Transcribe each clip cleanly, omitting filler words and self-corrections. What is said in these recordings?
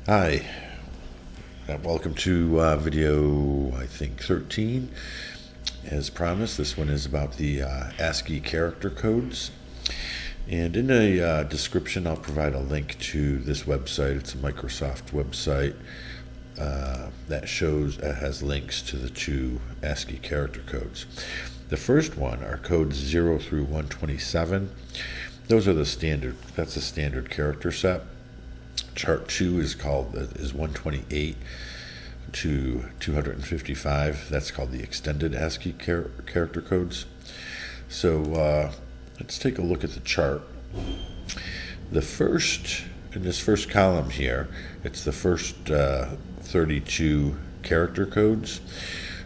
Hi, welcome to video, I think, 13. As promised, this one is about the ASCII character codes. And in the description, I'll provide a link to this website. It's a Microsoft website that has links to the two ASCII character codes. The first one are codes 0 through 127. Those are the standard. That's a standard character set. Chart 2 is 128 to 255. That's called the extended ASCII character codes. So let's take a look at the chart. In this first column here, it's the first 32 character codes.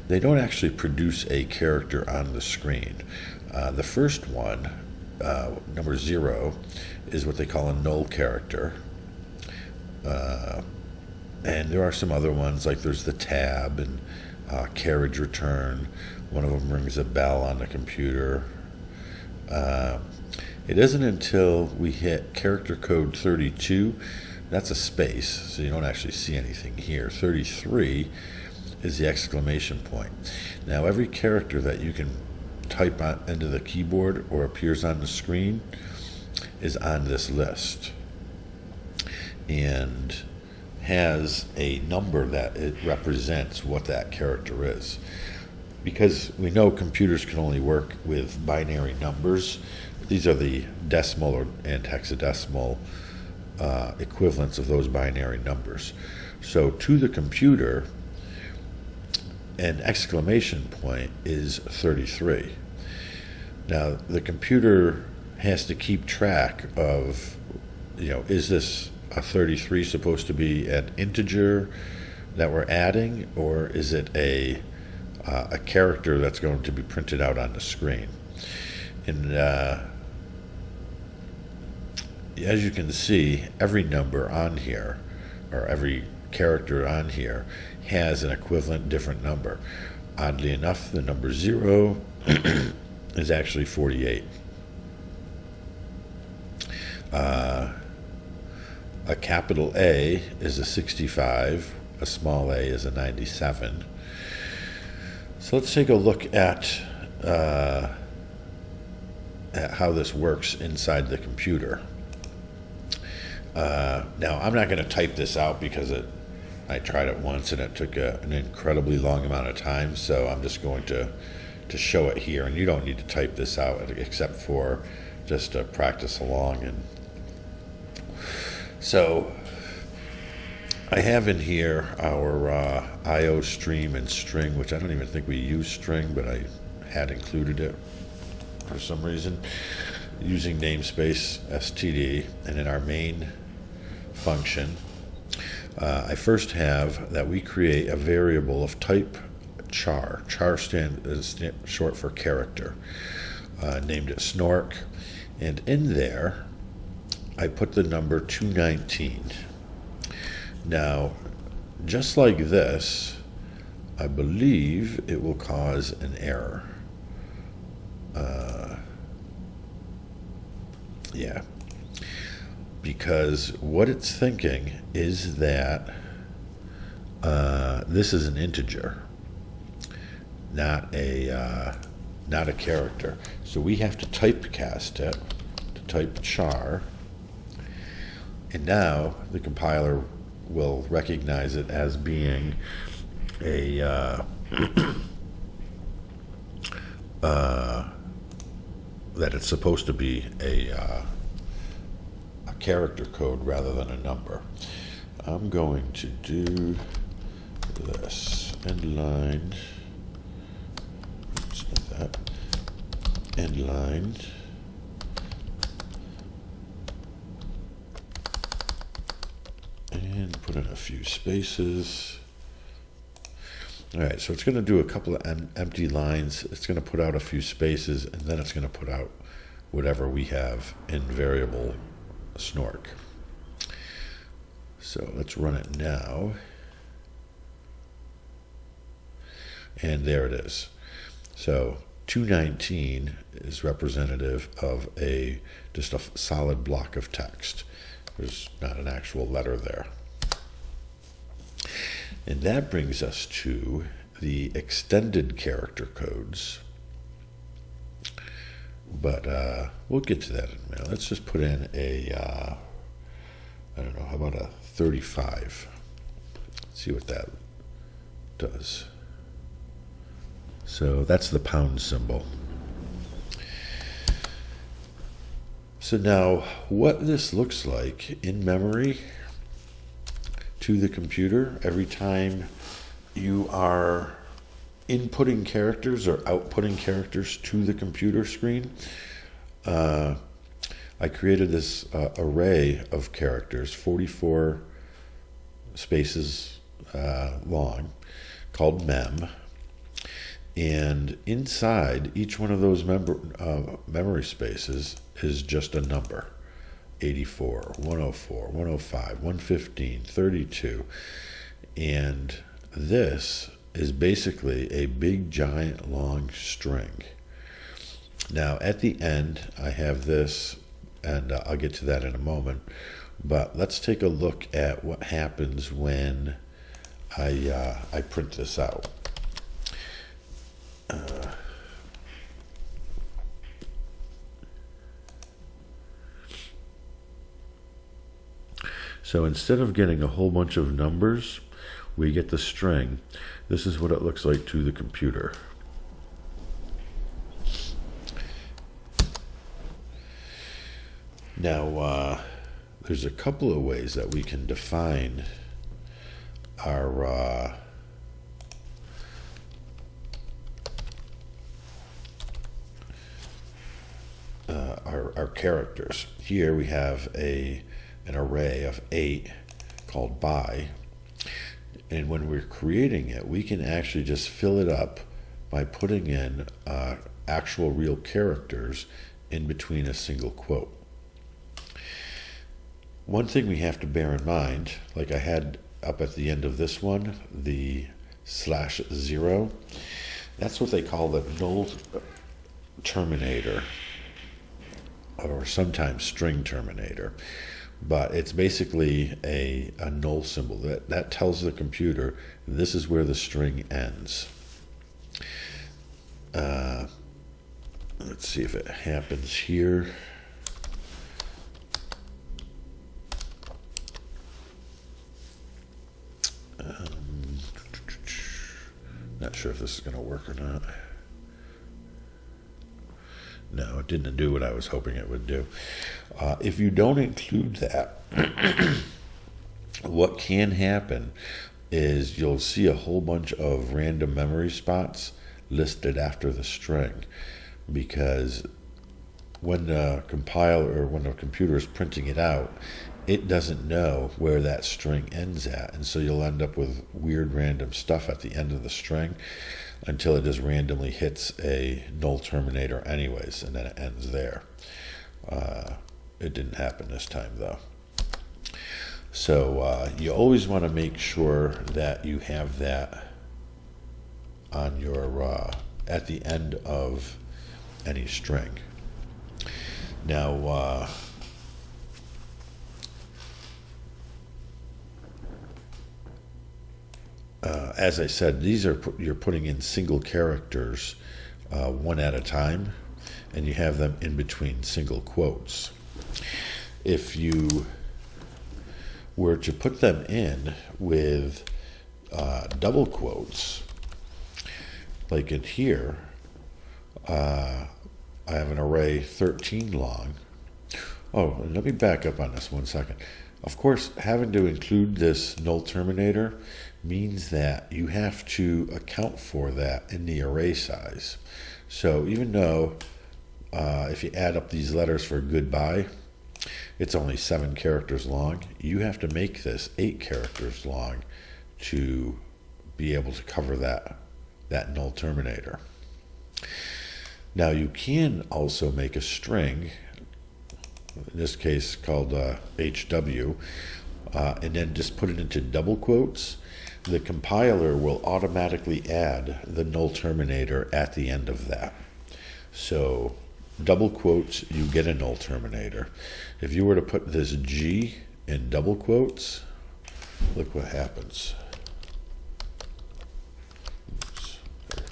They don't actually produce a character on the screen. The first one, number 0, is what they call a null character. And there are some other ones, like there's the tab and carriage return. One of them rings a bell on the computer. It isn't until we hit character code 32, that's a space, so you don't actually see anything here. 33 is the exclamation point. Now every character that you can type into the keyboard or appears on the screen is on this list and has a number that it represents what that character is. Because we know computers can only work with binary numbers, these are the decimal and hexadecimal equivalents of those binary numbers. So to the computer, an exclamation point is 33. Now the computer has to keep track of, is this a 33 supposed to be an integer that we're adding, or is it a character that's going to be printed out on the screen? And as you can see, every number on here, or every character on here, has an equivalent different number. Oddly enough, the number 0 is actually 48. A capital A is a 65, a small a is a 97. So let's take a look at how this works inside the computer. Now, I'm not going to type this out because I tried it once and it took an incredibly long amount of time, so I'm just going to show it here, and you don't need to type this out except for just to practice along. And so I have in here our IO stream and string, which I don't even think we use string, but I had included it for some reason, using namespace std. And in our main function, I first have that we create a variable of type char. Char is short for character. Named it snork, and in there I put the number 219. Now, just like this, I believe it will cause an error. Yeah, because what it's thinking is that this is an integer, not a character. So we have to typecast it to type char, and now the compiler will recognize it as being a that it's supposed to be a character code rather than a number. I'm going to do this end line, just like that, end line, and put in a few spaces. All right, so it's going to do a couple of empty lines. It's going to put out a few spaces, and then it's going to put out whatever we have in variable snork. So let's run it now. And there it is. So 219 is representative of just a solid block of text. There's not an actual letter there. And that brings us to the extended character codes. But we'll get to that in a minute. Let's just put in a, I don't know, how about a 35? See what that does. So that's the pound symbol. So now what this looks like in memory to the computer every time you are inputting characters or outputting characters to the computer screen. I created this array of characters, 44 spaces long, called mem. And inside each one of those memory spaces is just a number. 84, 104, 105, 115, 32. And this is basically a big, giant, long string. Now, at the end, I have this, and I'll get to that in a moment. But let's take a look at what happens when I print this out. So instead of getting a whole bunch of numbers, we get the string. This is what it looks like to the computer. Now, there's a couple of ways that we can define our characters. Here we have an array of 8 called by, and when we're creating it, we can actually just fill it up by putting in actual real characters in between a single quote. One thing we have to bear in mind, like I had up at the end of this one, the /0, that's what they call the null terminator, or sometimes string terminator. But it's basically a null symbol that tells the computer this is where the string ends. Let's see if it happens here. Not sure if this is going to work or not. No, it didn't do what I was hoping it would do. If you don't include that, what can happen is you'll see a whole bunch of random memory spots listed after the string, because when the compiler or when the computer is printing it out, it doesn't know where that string ends at, and so you'll end up with weird random stuff at the end of the string until it just randomly hits a null terminator anyways, and then it ends there. It didn't happen this time though. So you always want to make sure that you have that on your at the end of any string. Now as I said, these are you're putting in single characters one at a time, and you have them in between single quotes. If you were to put them in with double quotes, like in here, I have an array 13 long. Oh, let me back up on this 1 second. Of course, having to include this null terminator means that you have to account for that in the array size. So even though if you add up these letters for goodbye, it's only 7 characters long, you have to make this 8 characters long to be able to cover that null terminator. Now you can also make a string, in this case called HW, and then just put it into double quotes. The compiler will automatically add the null terminator at the end of that. So double quotes, you get a null terminator. If you were to put this G in double quotes, look what happens.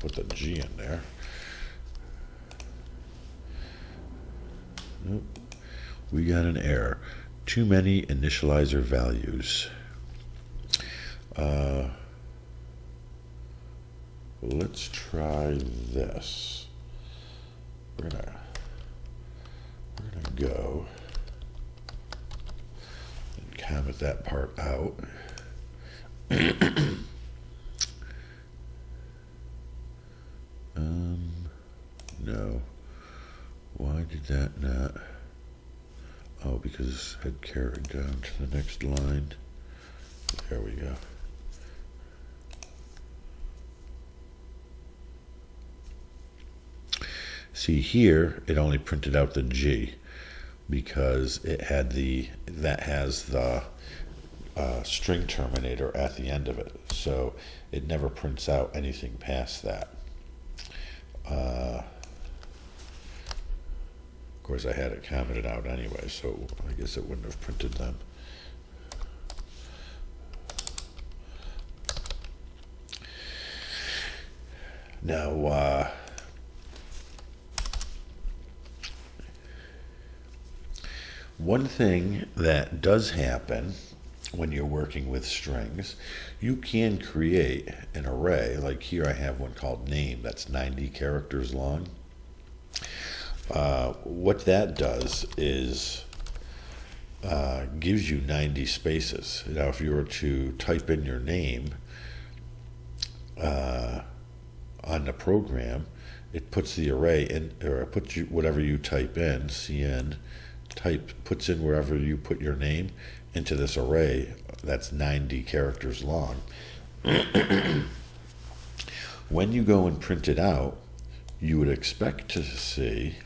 put the G in there. Nope. We got an error. Too many initializer values. Let's try this. We're gonna go and comment that part out. No. Why did that not? Oh, because it had carried down to the next line. There we go. See here, it only printed out the G because it had that has the string terminator at the end of it. So it never prints out anything past that. Of course, I had it commented out anyway, so I guess it wouldn't have printed them. Now, one thing that does happen when you're working with strings, you can create an array. Like here I have one called name that's 90 characters long. What that does is gives you 90 spaces. Now if you were to type in your name on the program, it puts the array in, or it puts whatever you type in, cn, puts in wherever you put your name into this array that's 90 characters long. When you go and print it out, you would expect to see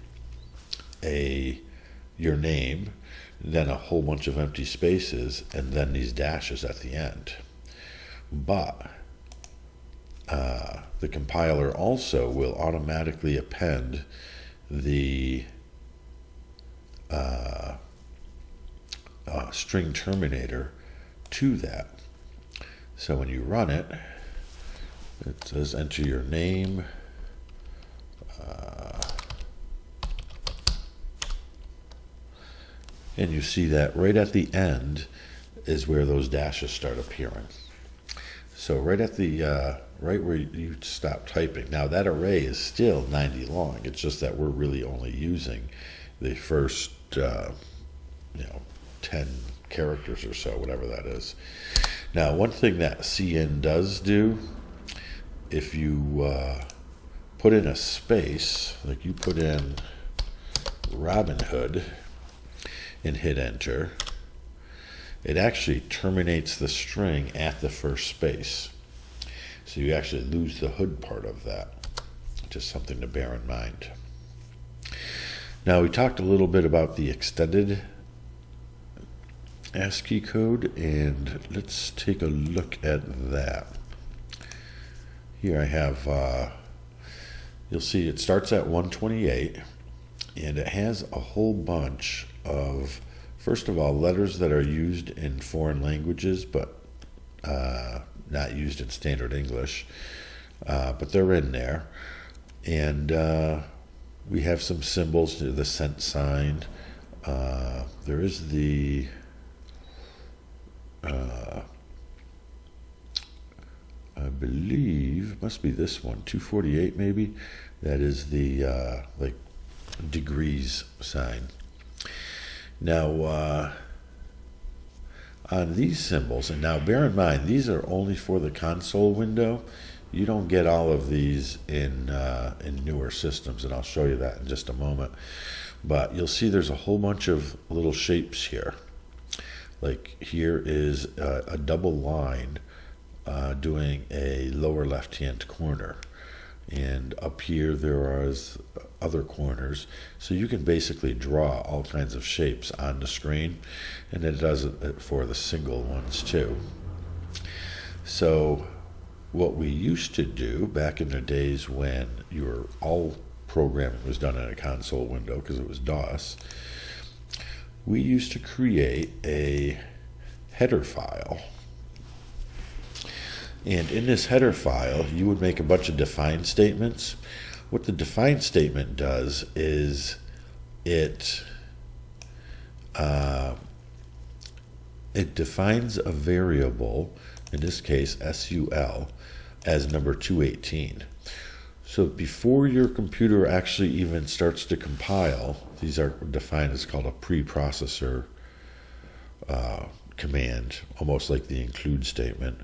your name, then a whole bunch of empty spaces, and then these dashes at the end. But the compiler also will automatically append the string terminator to that. So when you run it, it says enter your name, and you see that right at the end is where those dashes start appearing. So right at the right where you stop typing. Now that array is still 90 long. It's just that we're really only using the first 10 characters or so, whatever that is. Now one thing that cn does do, if you put in a space, like you put in Robin Hood and hit enter, it actually terminates the string at the first space. So you actually lose the hood part of that. Just something to bear in mind. Now we talked a little bit about the extended ASCII code, and let's take a look at that. Here I have, you'll see it starts at 128, and it has a whole bunch of, first of all, letters that are used in foreign languages, but not used in standard English, but they're in there. And we have some symbols, the cent sign. There is the I believe, must be this one, 248 maybe. That is the like degrees sign. Now on these symbols, and now bear in mind these are only for the console window. You don't get all of these in newer systems, and I'll show you that in just a moment. But you'll see there's a whole bunch of little shapes here. Like here is a double line doing a lower left-hand corner. And up here there are other corners. So you can basically draw all kinds of shapes on the screen, and it does it for the single ones too. So what we used to do back in the days when all programming was done in a console window because it was DOS, we used to create a header file. And in this header file, you would make a bunch of define statements. What the define statement does is it defines a variable, in this case SUL, as number 218. So before your computer actually even starts to compile, these are defined as called a preprocessor command, almost like the include statement.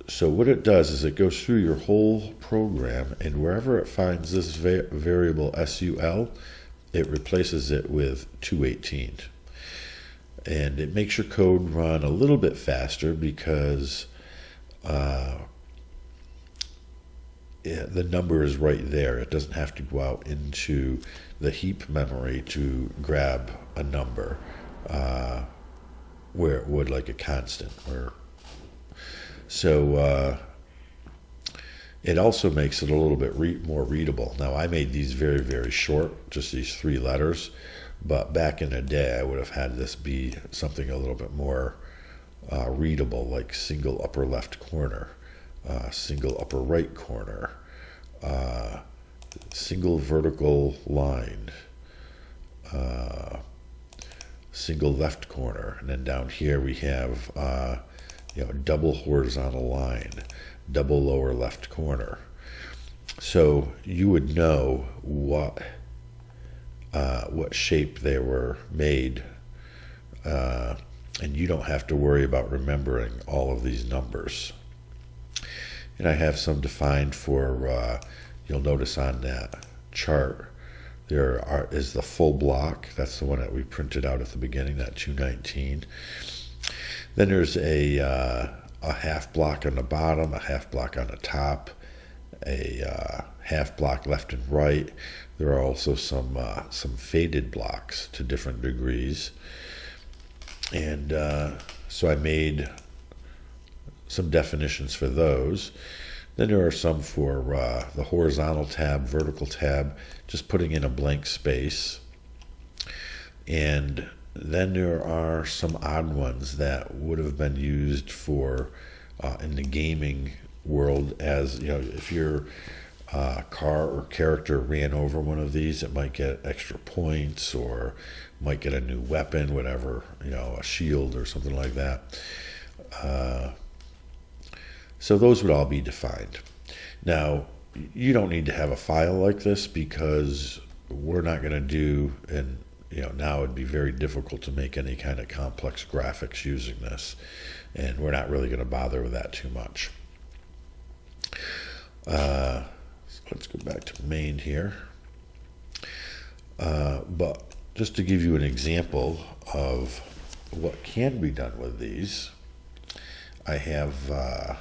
So what it does is it goes through your whole program, and wherever it finds this variable SUL, it replaces it with 218. And it makes your code run a little bit faster because the number is right there. It doesn't have to go out into the heap memory to grab a number where it would like a constant. So it also makes it a little bit more readable. Now, I made these very, very short, just these 3 letters, but back in the day I would have had this be something a little bit more readable, like single upper left corner, single upper right corner, single vertical line, single left corner, and then down here we have double horizontal line, double lower left corner. So you would know what shape they were made, and you don't have to worry about remembering all of these numbers. And I have some defined for, you'll notice on that chart, there is the full block. That's the one that we printed out at the beginning, that 219. Then there's a half block on the bottom, a half block on the top, a half block left and right. There are also some faded blocks to different degrees. And so I made some definitions for those. Then there are some for the horizontal tab, vertical tab, just putting in a blank space. And then there are some odd ones that would have been used for in the gaming world, as if your car or character ran over one of these, it might get extra points or might get a new weapon, whatever, a shield or something like that. So those would all be defined. Now, you don't need to have a file like this because we're not going to do, and now it'd be very difficult to make any kind of complex graphics using this, and we're not really going to bother with that too much. So let's go back to main here. But just to give you an example of what can be done with these, I have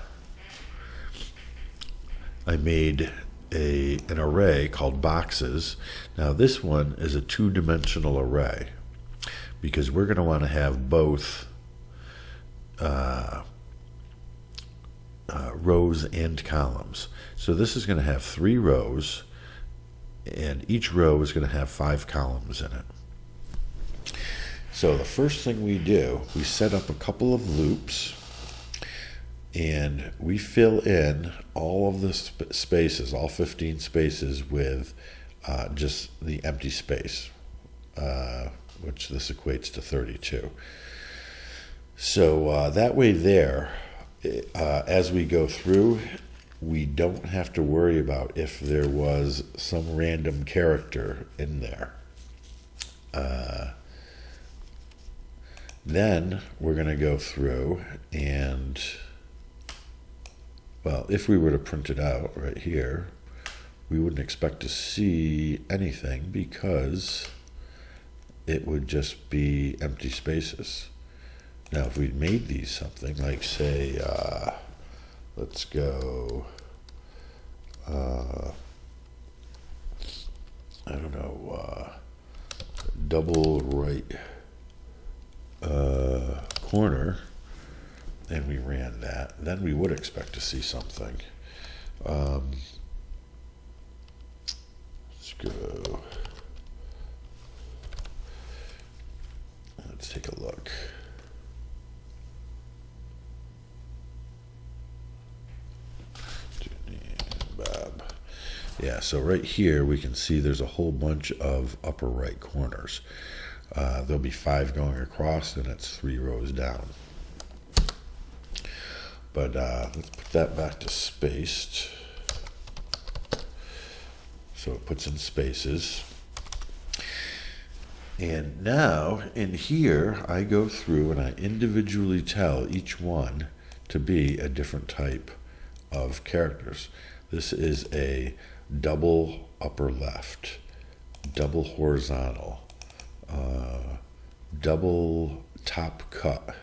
I made an array called boxes. Now this one is a 2-dimensional array because we're going to want to have both rows and columns. So this is going to have 3 rows, and each row is going to have 5 columns in it. So the first thing we do, we set up a couple of loops, and we fill in all of the spaces, all 15 spaces, with just the empty space, which this equates to 32. So that way there, as we go through, we don't have to worry about if there was some random character in there. Then we're going to go through and, well, if we were to print it out right here, we wouldn't expect to see anything because it would just be empty spaces. Now, if we made these something like, say, let's go, I don't know, double right corner, and we ran that, then we would expect to see something. Let's go. Let's take a look. Yeah, so right here we can see there's a whole bunch of upper right corners. There'll be 5 going across, and it's 3 rows down. But let's put that back to spaced. So it puts in spaces. And now in here, I go through and I individually tell each one to be a different type of characters. This is a double upper left, double horizontal, double top cut,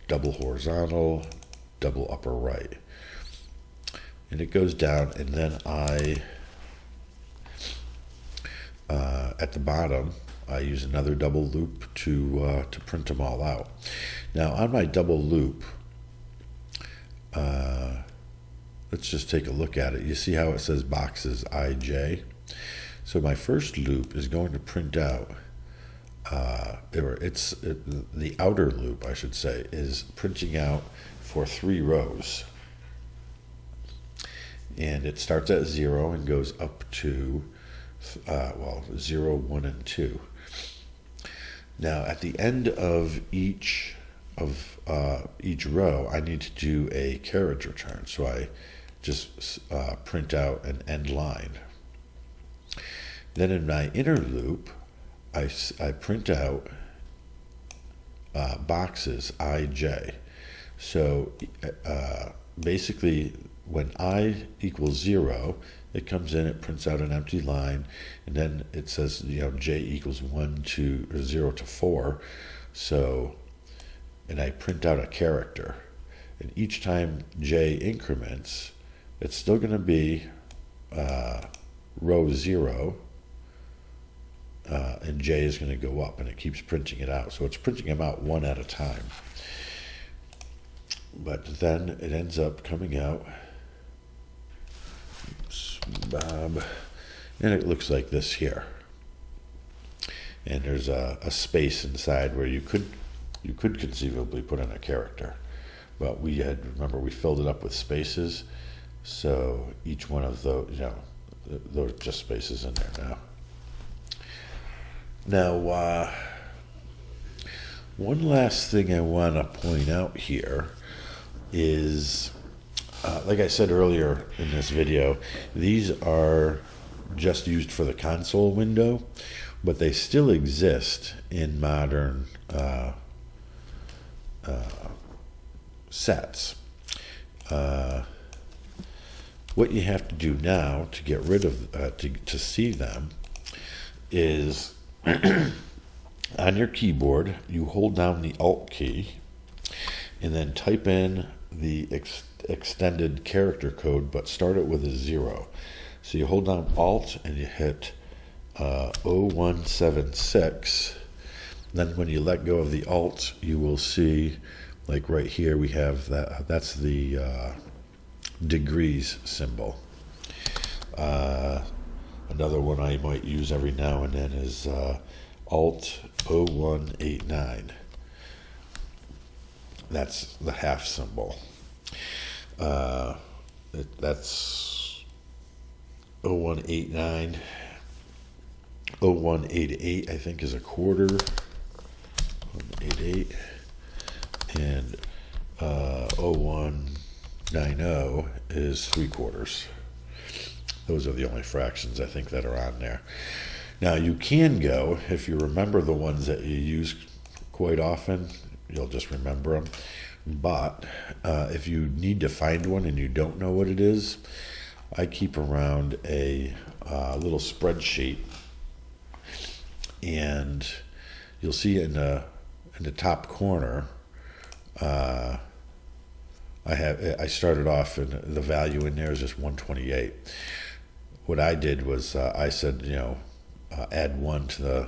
double horizontal, double upper right. And it goes down, and then at the bottom, I use another double loop to print them all out. Now on my double loop, let's just take a look at it. You see how it says boxes IJ? So my first loop is going to print out, the outer loop, I should say, is printing out for 3 rows. And it starts at 0 and goes up to 0, 1, and 2. Now at the end of each row, I need to do a carriage return. So I just print out an end line. Then in my inner loop, I print out boxes IJ. So basically, when I equals 0, it comes in, it prints out an empty line, and then it says, j equals 1 to 0 to 4. So, and I print out a character. And each time j increments, it's still going to be row 0, and j is going to go up, and it keeps printing it out. So it's printing them out one at a time. But then it ends up coming out, Bob, and it looks like this here. And there's a space inside where you could conceivably put in a character, but remember we filled it up with spaces, so each one of those, those are just spaces in there now. Now, one last thing I want to point out here is, like I said earlier in this video, these are just used for the console window, but they still exist in modern sets. What you have to do now to get rid of, to see them, is on your keyboard, you hold down the Alt key and then type in the extended character code, but start it with a 0. So you hold down Alt and you hit 0176. Then when you let go of the Alt, you will see, like right here, we have that's the degrees symbol. Another one I might use every now and then is Alt 0189. That's the half symbol. That's 0189. 0188, I think, is a quarter. 188. And 0190 is 3/4. Those are the only fractions I think that are on there. Now you can go, if you remember the ones that you use quite often, you'll just remember them. But if you need to find one and you don't know what it is, I keep around a little spreadsheet, and you'll see in the top corner, I started off, and the value in there is just 128. What I did was I said, add 1 to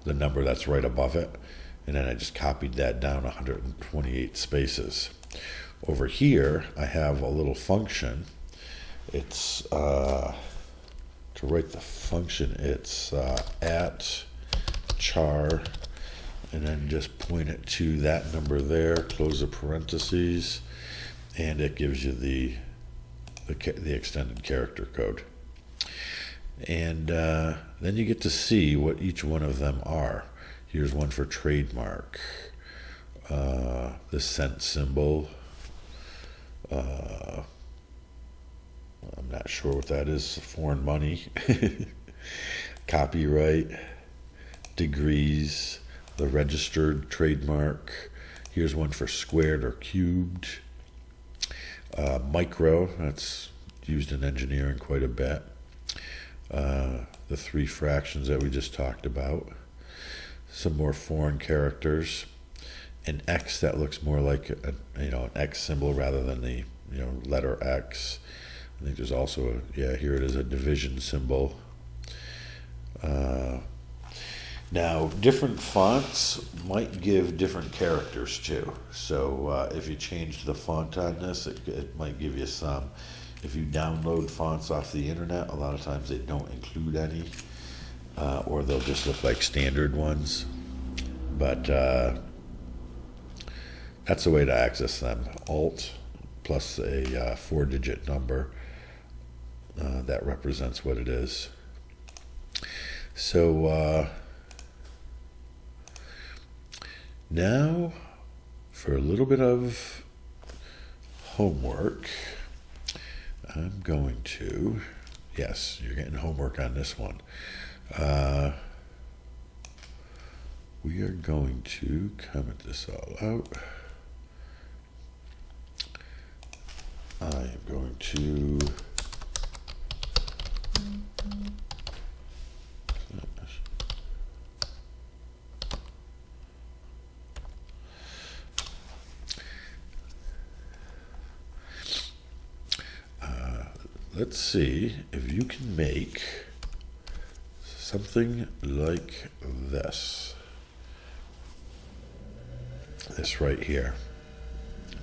the number that's right above it, and then I just copied that down 128 spaces. Over here, I have a little function. It's to write the function, it's at char, and then just point it to that number there, close the parentheses, and it gives you the the extended character code. And then you get to see what each one of them are. Here's one for trademark, the cent symbol. I'm not sure what that is, foreign money. Copyright, degrees, the registered trademark. Here's one for squared or cubed. Micro, that's used in engineering quite a bit. The 3 fractions that we just talked about. Some more foreign characters. An X that looks more like an X symbol rather than the letter X. I think there's also here it is, a division symbol. Now, different fonts might give different characters too. So if you change the font on this, it might give you some. If you download fonts off the internet, a lot of times they don't include any, or they'll just look like standard ones. But that's the way to access them. Alt plus a 4-digit number that represents what it is. So now for a little bit of homework, I'm going to, yes, you're getting homework on this one. We are going to comment this all out. I am going to let's see if you can make something like this. This right here.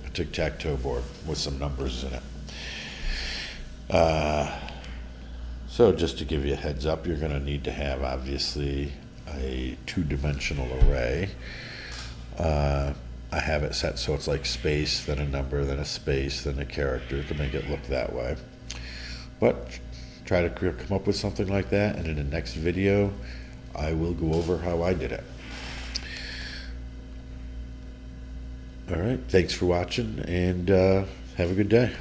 A tic-tac-toe board with some numbers in it. So just to give you a heads up, you're going to need to have obviously a 2-dimensional array. I have it set so it's like space, then a number, then a space, then a character to make it look that way. But try to come up with something like that, and in the next video I will go over how I did it. Alright, thanks for watching, and have a good day.